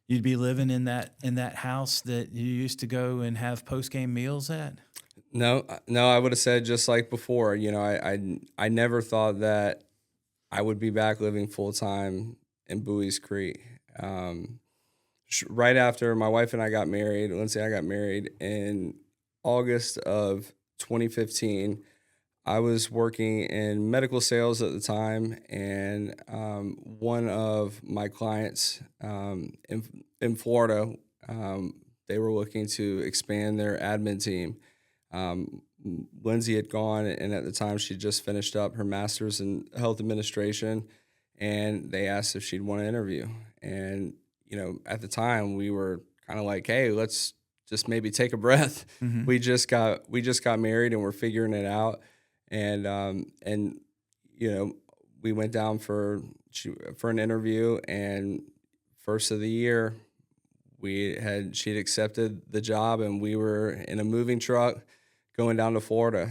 you'd be living in that house that you used to go and have post-game meals at? No, I would have said just like before. I never thought that I would be back living full time in Buies Creek. Right after my wife and I got married, Lindsay and I got married in August of 2015. I was working in medical sales at the time, and one of my clients in Florida, they were looking to expand their admin team. Lindsay had gone, and at the time she just finished up her master's in health administration, and they asked if she'd want to interview. And at the time we were kind of like, hey, let's just maybe take a breath. Mm-hmm. We just got married, and we're figuring it out. And we went down for an interview, and first of the year she'd accepted the job, and we were in a moving truck going down to Florida.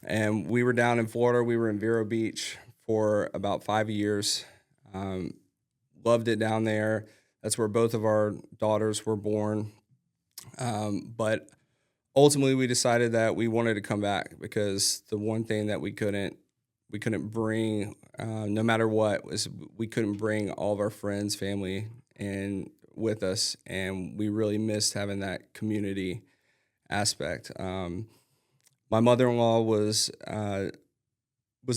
And we were down in Florida. We were in Vero Beach for about 5 years. Loved it down there. That's where both of our daughters were born. But ultimately we decided that we wanted to come back, because the one thing that we couldn't bring, no matter what, was we couldn't bring all of our friends, family, and with us, and we really missed having that community aspect. My mother-in-law was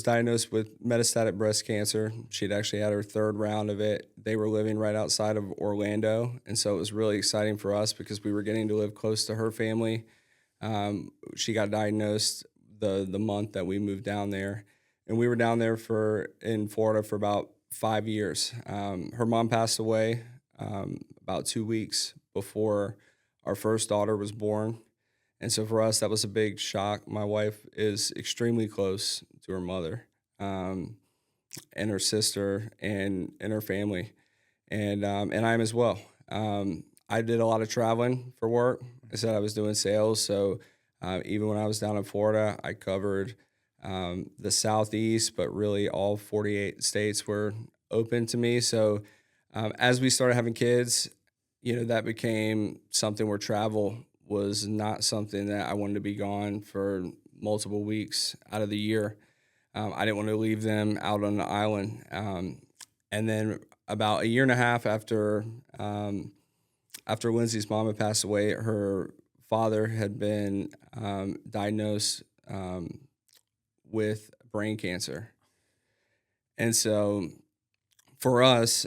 diagnosed with metastatic breast cancer. She'd actually had her third round of it. They were living right outside of Orlando, and so it was really exciting for us because we were getting to live close to her family. She got diagnosed the month that we moved down there, and we were down there in Florida for about 5 years. Her mom passed away about 2 weeks before our first daughter was born. And so for us, that was a big shock. My wife is extremely close to her mother, and her sister and her family, and I am as well. I did a lot of traveling for work. I said I was doing sales, so even when I was down in Florida, I covered the Southeast, but really all 48 states were open to me. So as we started having kids, that became something where travel was not something that I wanted to be gone for multiple weeks out of the year. I didn't want to leave them out on the island. And then about a year and a half after Lindsay's mom had passed away, her father had been diagnosed with brain cancer. And so for us,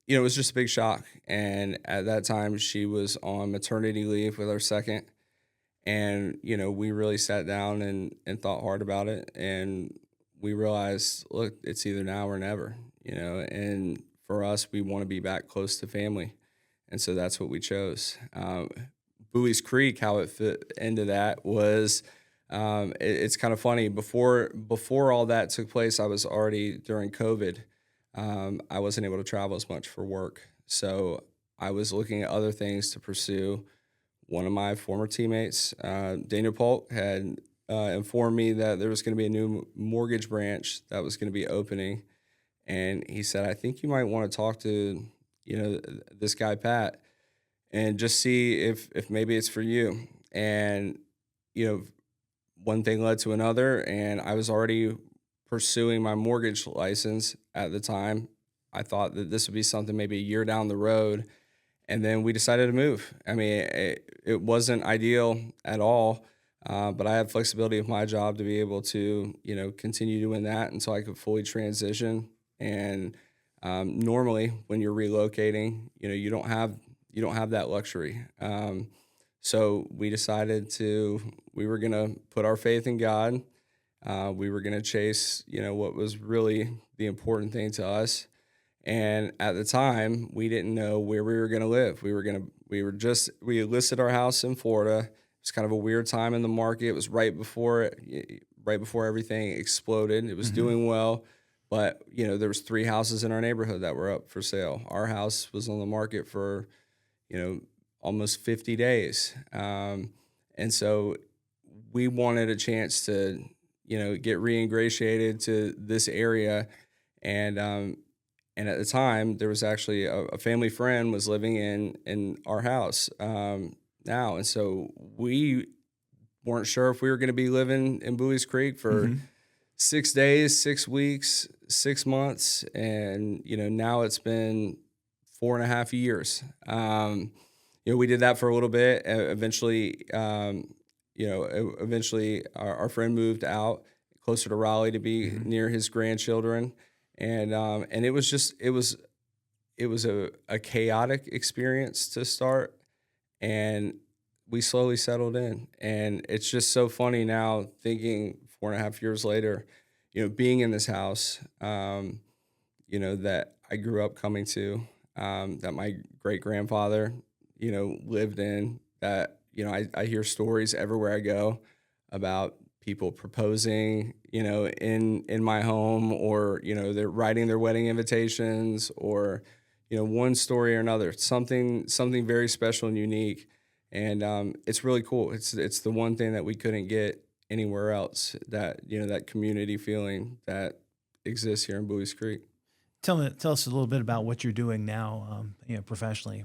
it was just a big shock. And at that time, she was on maternity leave with our second. And, we really sat down and thought hard about it. And we realized, look, it's either now or never, and for us, we want to be back close to family. And so that's what we chose. Buies Creek, how it fit into that was, it's kind of funny. Before all that took place, I was already during COVID. I wasn't able to travel as much for work. So I was looking at other things to pursue. One of my former teammates, Daniel Polk, had informed me that there was going to be a new mortgage branch that was going to be opening. And he said, I think you might want to talk to, this guy, Pat, and just see if maybe it's for you. And, one thing led to another, and I was already pursuing my mortgage license at the time. I thought that this would be something maybe a year down the road. And then we decided to move. I mean, it wasn't ideal at all, but I had flexibility of my job to be able to, continue doing that until I could fully transition. And normally, when you're relocating, you don't have that luxury. So we decided we were going to put our faith in God. We were going to chase, what was really the important thing to us. And at the time, we didn't know where we were going to live. We listed our house in Florida. It's kind of a weird time in the market. It was right before everything exploded. It was doing well, but there was 3 houses in our neighborhood that were up for sale. Our house was on the market for, almost 50 days. And so we wanted a chance to, get reingratiated to this area. And at the time, there was actually a family friend was living in our house now. And so we weren't sure if we were going to be living in Buies Creek for 6 days, 6 weeks, 6 months. And, now it's been 4.5 years. We did that for a little bit. Eventually, our friend moved out closer to Raleigh to be near his grandchildren. And it was a chaotic experience to start, and we slowly settled in. And it's just so funny now thinking 4.5 years later, being in this house, that I grew up coming to, that my great grandfather, lived in, that, I hear stories everywhere I go about people proposing, in my home, or, they're writing their wedding invitations, or, one story or another, something very special and unique. And it's really cool. It's the one thing that we couldn't get anywhere else, that, that community feeling that exists here in Buies Creek. Tell us a little bit about what you're doing now, professionally.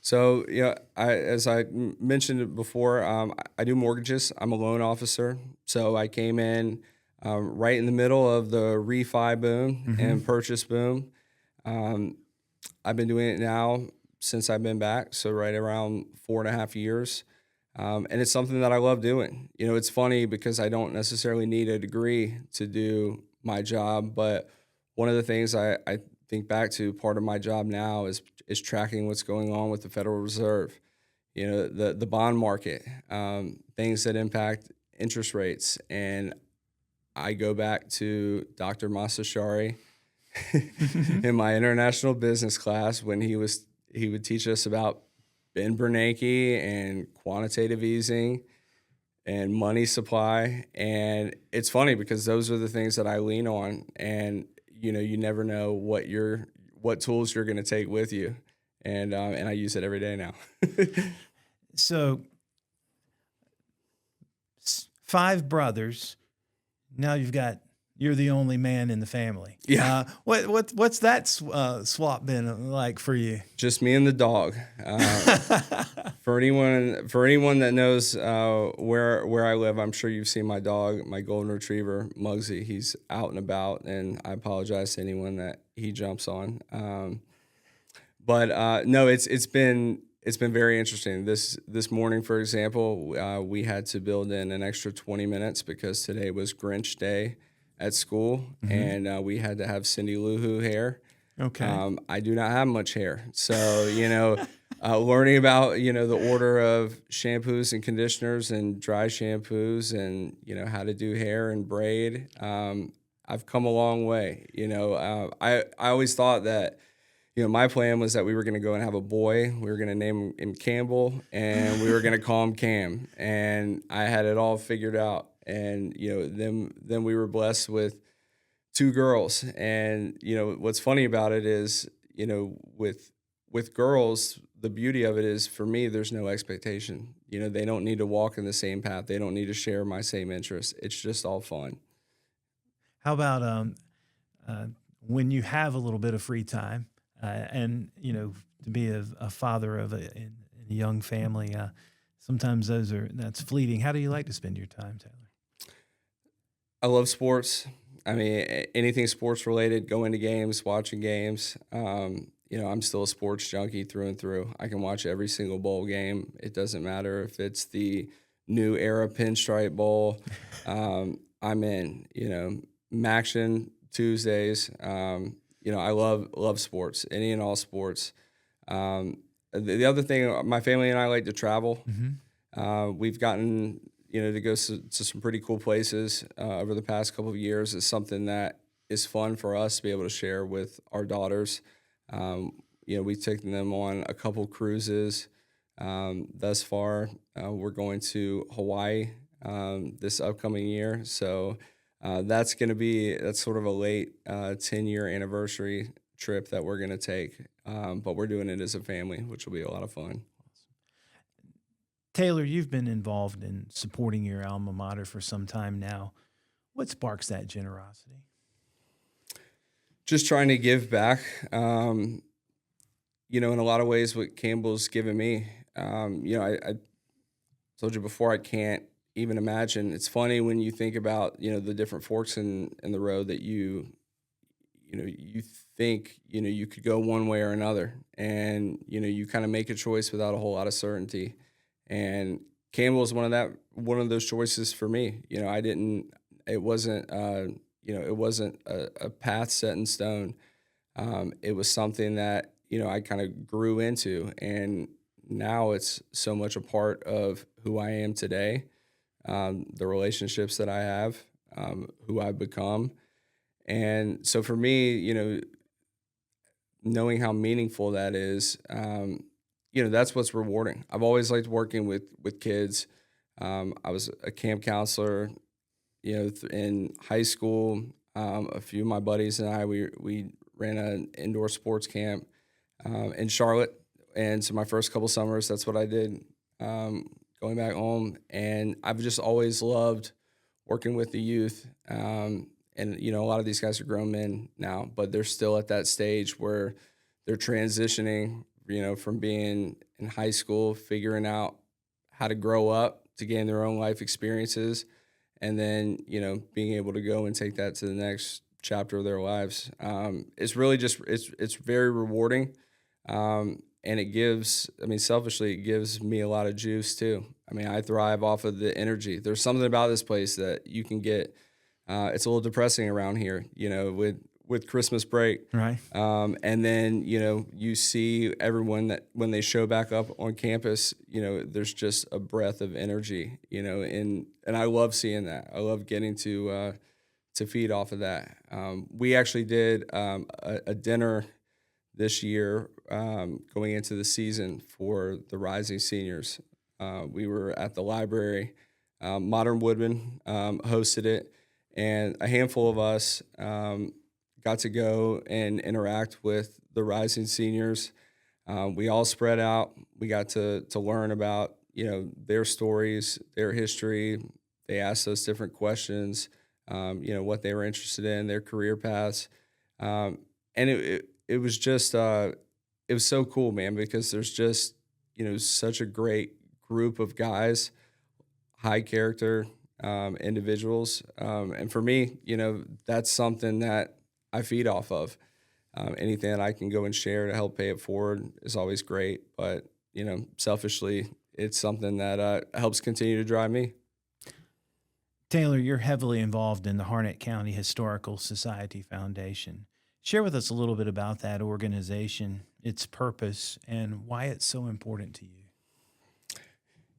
So, as I mentioned before, I do mortgages. I'm a loan officer. So I came in right in the middle of the refi boom and purchase boom. I've been doing it now since I've been back, so right around 4.5 years. And it's something that I love doing. It's funny because I don't necessarily need a degree to do my job, but one of the things I think back to, part of my job now is tracking what's going on with the Federal Reserve, the bond market, things that impact interest rates. And I go back to Dr. Masashari in my international business class when he would teach us about Ben Bernanke and quantitative easing and money supply. And it's funny because those are the things that I lean on. And you never know what tools you're going to take with you, and I use it every day now. So, 5 brothers. Now you're the only man in the family. Yeah. What's that swap been like for you? Just me and the dog. For anyone that knows where I live, I'm sure you've seen my dog, my golden retriever, Muggsy. He's out and about, and I apologize to anyone that he jumps on. But no, it's been very interesting. This morning, for example, we had to build in an extra 20 minutes because today was Grinch Day at school, and we had to have Cindy Lou Who hair. Okay. I do not have much hair, so learning about the order of shampoos and conditioners and dry shampoos, and how to do hair and braid. I've come a long way. I always thought that my plan was that we were going to go and have a boy. We were going to name him Campbell, and we were going to call him Cam. And I had it all figured out. And then we were blessed with 2 girls. And what's funny about it is with girls, the beauty of it is, for me, there's no expectation. They don't need to walk in the same path. They don't need to share my same interests. It's just all fun. How about when you have a little bit of free time, and to be a father of a young family, sometimes that's fleeting. How do you like to spend your time, Taylor? I love sports. I mean, anything sports related, going to games, watching games. I'm still a sports junkie through and through. I can watch every single bowl game. It doesn't matter if it's the new era Pinstripe Bowl. I'm in. Maction Tuesdays. I love sports, any and all sports. the other thing, my family and I like to travel. Mm-hmm. We've gotten, to go to some pretty cool places over the past couple of years. It's something that is fun for us to be able to share with our daughters. We've taken them on a couple cruises thus far. We're going to Hawaii this upcoming year. So that's sort of a late 10-year anniversary trip that we're going to take. But we're doing it as a family, which will be a lot of fun. Taylor, you've been involved in supporting your alma mater for some time now. What sparks that generosity? Just trying to give back, in a lot of ways what Campbell's given me. I told you before, I can't even imagine. It's funny when you think about, the different forks in the road that you think, you could go one way or another. And, you kind of make a choice without a whole lot of certainty. And Campbell is one of those choices for me. It wasn't a path set in stone. It was something that, I kind of grew into, and now it's so much a part of who I am today, the relationships that I have, who I've become. And so for me, knowing how meaningful that is, that's what's rewarding. I've always liked working with kids. I was a camp counselor, in high school. A few of my buddies and I, we ran an indoor sports camp in Charlotte. And so my first couple summers, that's what I did, going back home. And I've just always loved working with the youth. And, a lot of these guys are grown men now, but they're still at that stage where they're transitioning, from being in high school, figuring out how to grow up to gain their own life experiences, and then, being able to go and take that to the next chapter of their lives. It's really it's very rewarding. And it gives, selfishly, it gives me a lot of juice too. I thrive off of the energy. There's something about this place that you can get. It's a little depressing around here, with Christmas break. Right. And then, you see everyone that when they show back up on campus, there's just a breath of energy, and I love seeing that. I love getting to feed off of that. We actually did a dinner this year, going into the season for the rising seniors. We were at the library. Modern Woodman hosted it, and a handful of us got to go and interact with the rising seniors. We all spread out. We got to learn about, their stories, their history. They asked us different questions, what they were interested in, their career paths. And it was just, it was so cool, man, because there's just, such a great group of guys, high character individuals. And for me, that's something that I feed off of. Anything that I can go and share to help pay it forward is always great. But, selfishly, it's something that helps continue to drive me. Taylor, you're heavily involved in the Harnett County Historical Society Foundation. Share with us a little bit about that organization, its purpose, and why it's so important to you.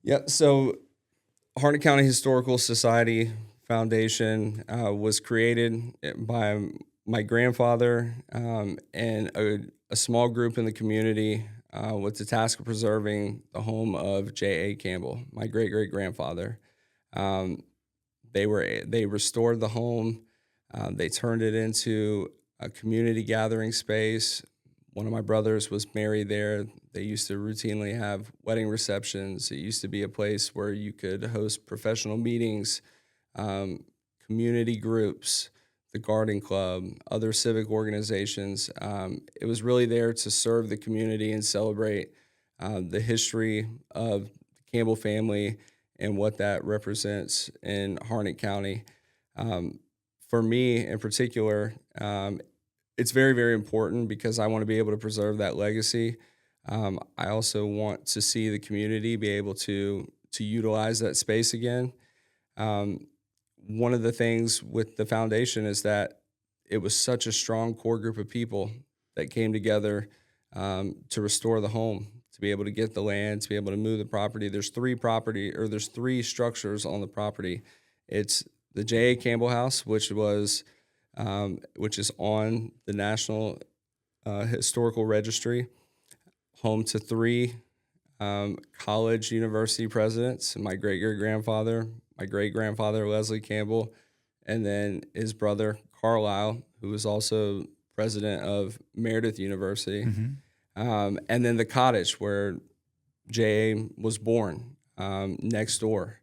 Yeah, so Harnett County Historical Society Foundation was created by my grandfather and a small group in the community with the task of preserving the home of J.A. Campbell, my great-great-grandfather. They restored the home. They turned it into a community gathering space. One of my brothers was married there. They used to routinely have wedding receptions. It used to be a place where you could host professional meetings, community groups, the garden club, other civic organizations. It was really there to serve the community and celebrate the history of the Campbell family and what that represents in Harnett County. For me in particular, it's very, very important because I want to be able to preserve that legacy. I also want to see the community be able to utilize that space again. One of the things with the foundation is that it was such a strong core group of people that came together to restore the home, to be able to get the land, to be able to move the property. There's three structures on the property. It's the J.A. Campbell House, which is on the National Historical Registry, home to three college university presidents, my great-great-grandfather, my great-grandfather, Leslie Campbell, and then his brother, Carlisle, who was also president of Meredith University. And then the cottage where J.A. was born, next door.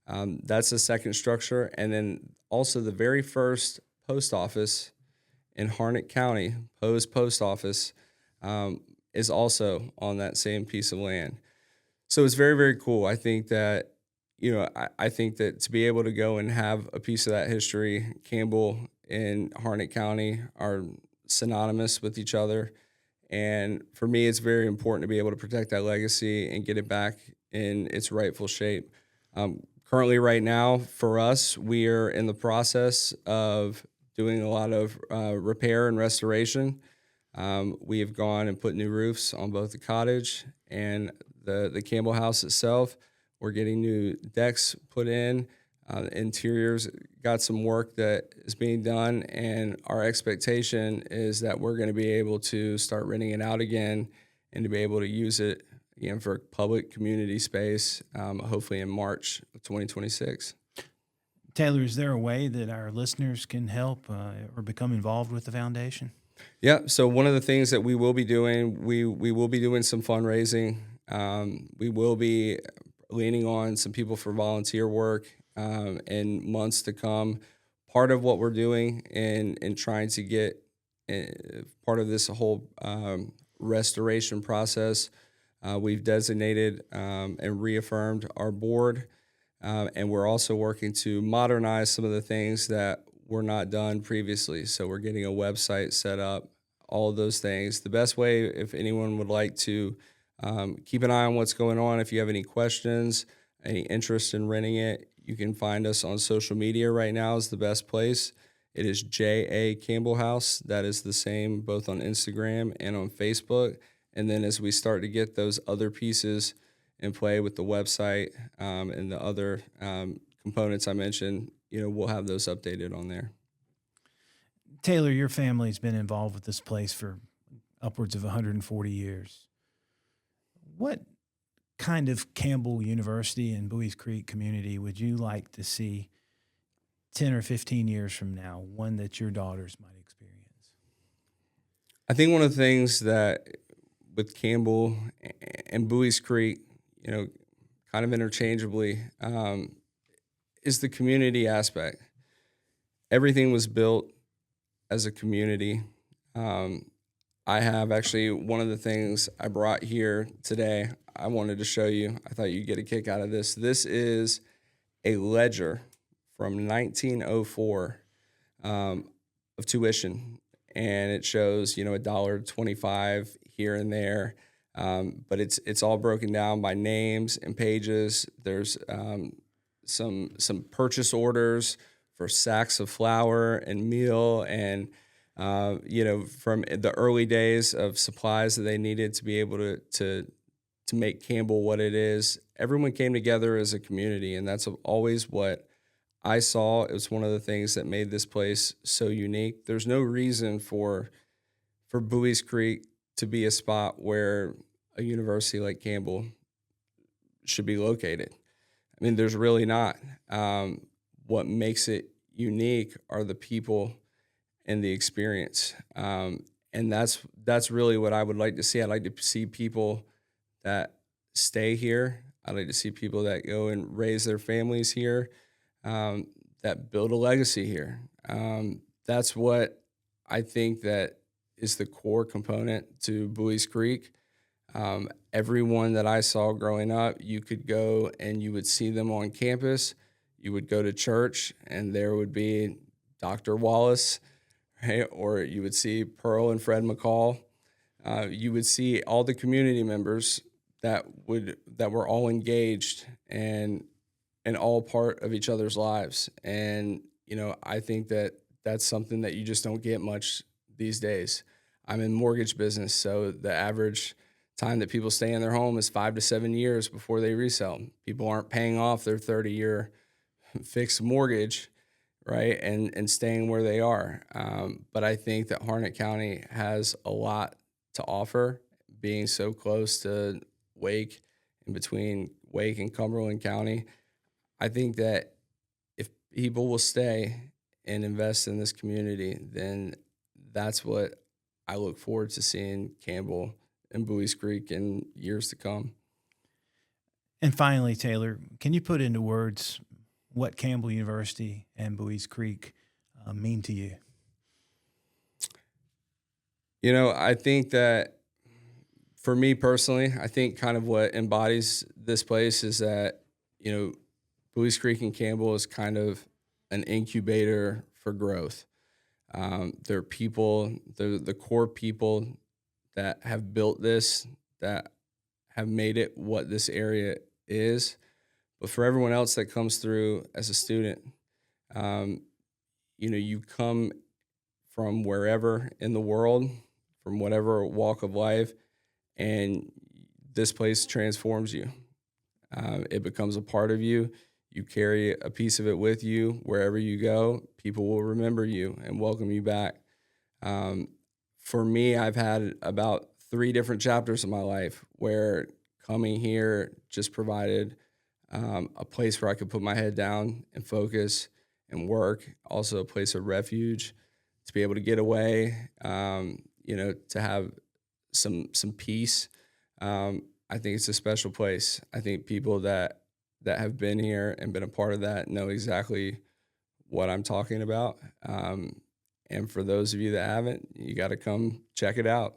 That's the second structure. And then also the very first post office in Harnett County, Poe's Post Office, is also on that same piece of land. So it's very, very cool. I think that, I think that to be able to go and have a piece of that history, Campbell and Harnett County are synonymous with each other. And for me, it's very important to be able to protect that legacy and get it back in its rightful shape. Currently, right now, for us, we are in the process of doing a lot of repair and restoration. We have gone and put new roofs on both the cottage and the Campbell House itself. We're getting new decks put in. Interiors got some work that is being done, and our expectation is that we're going to be able to start renting it out again and to be able to use it for public community space, hopefully in March of 2026. Taylor, is there a way that our listeners can help or become involved with the foundation? Yeah, so one of the things that we will be doing, we will be doing some fundraising. We will be leaning on some people for volunteer work in months to come. Part of what we're doing in trying to get part of this whole restoration process, we've designated and reaffirmed our board, and we're also working to modernize some of the things that were not done previously. So we're getting a website set up, all of those things. The best way, if anyone would like to keep an eye on what's going on, if you have any questions, any interest in renting it, you can find us on social media right now is the best place. It is J.A. Campbell House. That is the same both on Instagram and on Facebook. And then as we start to get those other pieces in play with the website and the other components I mentioned, we'll have those updated on there. Taylor, your family's been involved with this place for upwards of 140 years. What kind of Campbell University and Buies Creek community would you like to see 10 or 15 years from now, one that your daughters might experience? I think one of the things that with Campbell and Buies Creek, kind of interchangeably, is the community aspect. Everything was built as a community. I have actually one of the things I brought here today, I wanted to show you. I thought you'd get a kick out of this. This is a ledger from 1904 of tuition, and it shows, $1.25 here and there. But it's all broken down by names and pages. There's some purchase orders for sacks of flour and meal and from the early days of supplies that they needed to be able to make Campbell what it is. Everyone came together as a community, and that's always what I saw. It was one of the things that made this place so unique. There's no reason for Buies Creek to be a spot where a university like Campbell should be located. I mean, there's really not. What makes it unique are the people and the experience. And that's really what I would like to see. I'd like to see people that stay here. I'd like to see people that go and raise their families here, that build a legacy here. That's what I think that is the core component to Buies Creek. Everyone that I saw growing up, you could go and you would see them on campus. You would go to church, and there would be Dr. Wallace, right? Or you would see Pearl and Fred McCall. You would see all the community members that were all engaged and all part of each other's lives. And I think that that's something that you just don't get much these days. I'm in mortgage business, so the average time that people stay in their home is 5 to 7 years before they resell. People aren't paying off their 30-year fixed mortgage, right, and staying where they are. But I think that Harnett County has a lot to offer, being so close to Wake, in between Wake and Cumberland County. I think that if people will stay and invest in this community, then that's what I look forward to seeing Campbell and Buies Creek in years to come. And finally, Taylor, can you put into words what Campbell University and Buies Creek mean to you? You know, I think that for me personally, I think kind of what embodies this place is that, you know, Buies Creek and Campbell is kind of an incubator for growth. They're people, they're the core people that have built this, that have made it what this area is. But for everyone else that comes through as a student, you know, you come from wherever in the world, from whatever walk of life, and this place transforms you. It becomes a part of you. You carry a piece of it with you wherever you go. People will remember you and welcome you back. For me, I've had about 3 different chapters of my life where coming here just provided a place where I could put my head down and focus and work. Also a place of refuge to be able to get away, you know, to have some peace. I think it's a special place. I think people that have been here and been a part of that know exactly what I'm talking about. And for those of you that haven't, you got to come check it out.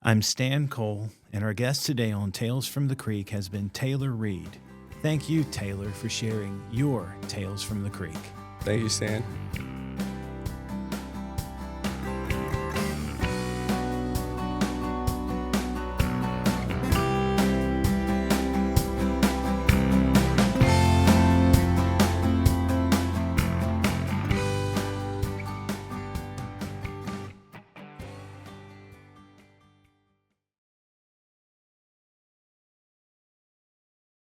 I'm Stan Cole, and our guest today on Tales from the Creek has been Taylor Reed. Thank you, Taylor, for sharing your Tales from the Creek. Thank you, Stan.